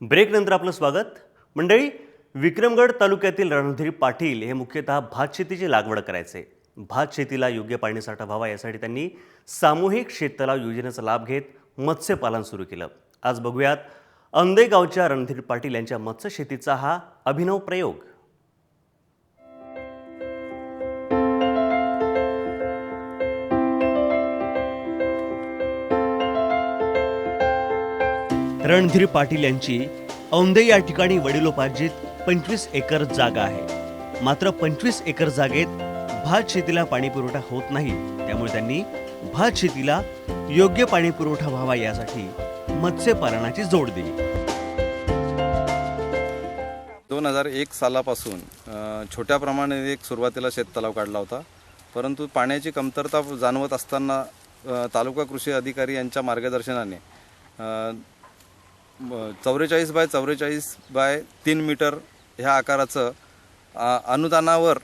ब्रेकनंतर आपलं स्वागत. मंडळी, विक्रमगड तालुक्यातील रणधीर पाटील हे मुख्यतः भात शेतीची लागवड करायचे. भात शेतीला योग्य पाणीसाठा व्हावा यासाठी त्यांनी सामूहिक शेततलाव योजनेचा लाभ घेत मत्स्यपालन सुरू केलं. आज बघूयात औंधे गावच्या रणधीर पाटील यांच्या मत्स्य शेतीचा हा अभिनव प्रयोग. रणधीर पाटील यांची औंधे या ठिकाणी वडिलोपार्जित 25 एकर जागा आहे. मात्र 25 एकर जागेत भात शेतीला पाणी पुरवठा होत नाही. त्यामुळे त्यांनी भात शेतीला योग्य पाणी पुरवठा व्हावा यासाठी मत्स्यपालनाची जोड दिली. 2001 सालापासून छोट्या प्रमाणात एक सुरुवातीला शेततलाव काढला होता. परंतु पाण्याची कमतरता जाणवत असताना तालुका कृषी अधिकारी यांच्या मार्गदर्शनाने 44 बाय 44 बाय 3 मीटर ह्या आकाराचं अनुदानावर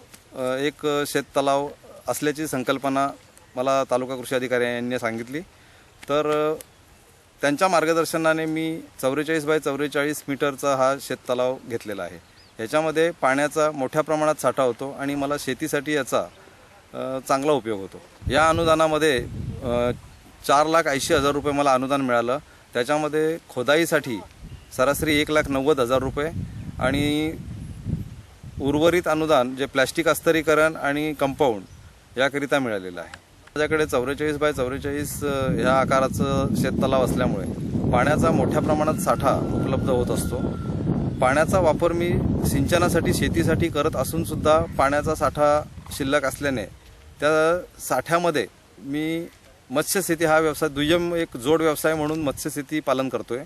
एक शेततलाव असल्याची संकल्पना मला तालुका कृषी अधिकारी यांनी सांगितली. तर त्यांच्या मार्गदर्शनाने मी 44 बाय 44 मीटरचा हा शेततलाव घेतलेला आहे. ह्याच्यामध्ये पाण्याचा मोठ्या प्रमाणात साठा होतो आणि मला शेतीसाठी याचा चांगला उपयोग होतो. या अनुदानामध्ये 4,80,000 रुपये मला अनुदान मिळालं. त्याच्यामध्ये खोदाईसाठी सरासरी 1,90,000 रुपये आणि उर्वरित अनुदान जे प्लॅस्टिक अस्तरीकरण आणि कंपाऊंड याकरिता मिळालेलं आहे. माझ्याकडे 44 बाय 44 ह्या आकाराचं शेततलाव असल्यामुळे पाण्याचा मोठ्या प्रमाणात साठा उपलब्ध होत असतो. पाण्याचा वापर मी सिंचनासाठी शेतीसाठी करत असूनसुद्धा पाण्याचा साठा शिल्लक असल्याने त्या साठ्यामध्ये मी मत्स्यशेती हा व्यवसाय दुय्यम एक जोड व्यवसाय म्हणून मत्स्यशेती पालन करतोय.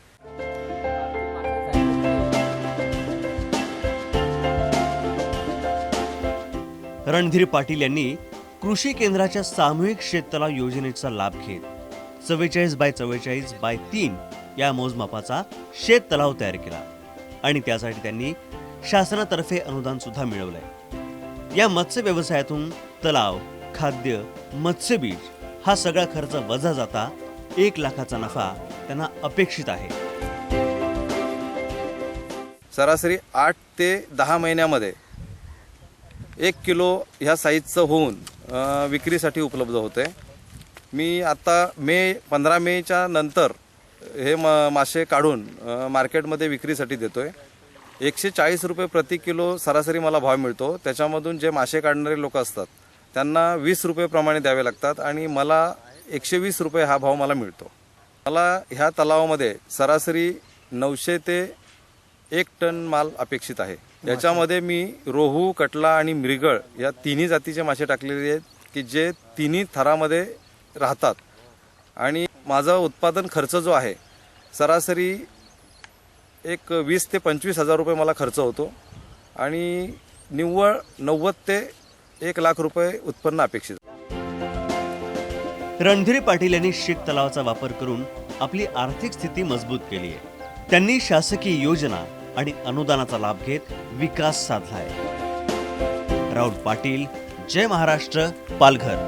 रणधीर पाटील यांनी कृषी केंद्राच्या सामूहिक शेततलाव योजनेचा लाभ घेत 44 बाय 44 बाय 3 या मोजमापाचा शेततलाव तयार केला आणि त्यासाठी त्यांनी शासनातर्फे अनुदान सुद्धा मिळवलंय. या मत्स्य व्यवसायातून तलाव, खाद्य, मत्स्यबीज हा सगळा खर्च वजा जाता 1 लाखाचा नफा त्यांना अपेक्षित आहे. सरासरी 8 ते 10 महिन्यामध्ये 1 किलो ह्या साईजचं होऊन विक्रीसाठी उपलब्ध होते. मी आता 15 मेच्या नंतर हे मासे काढून मार्केटमध्ये विक्रीसाठी देतोय. 140 रुपये प्रति किलो सरासरी मला भाव मिळतो. त्याच्यामधून जे मासे काढणारे लोक असतात त्यांना 20 रुपये प्रमाणे द्यावे लागतात आणि मला 120 रुपये हा भाव मला मिळतो. मला ह्या तलावामध्ये सरासरी 900 ते 1 टन माल अपेक्षित आहे. याच्यामध्ये मी रोहू, कटला आणि मृगळ या तिन्ही जातीचे मासे टाकलेले आहेत की जे तिन्ही थरामध्ये राहतात. आणि माझा उत्पादन खर्च जो आहे सरासरी एक 20 ते 25 हजार रुपये मला खर्च होतो आणि निव्वळ 90 ते 1 लाख रुपये उत्पन्न अपेक्षित. रणधीर पाटील यांनी शेततलावाचा वापर करून आपली आर्थिक स्थिती मजबूत केली आहे. त्यांनी शासकीय योजना आणि अनुदानाचा लाभ घेत विकास साधलाय. राहुल पाटील, जय महाराष्ट्र, पालघर.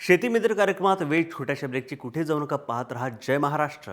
शेती मित्र कार्यक्रमात वेळ छोट्याशा ब्रेकची कुठे जाऊ नका, पाहत रहा जय महाराष्ट्र.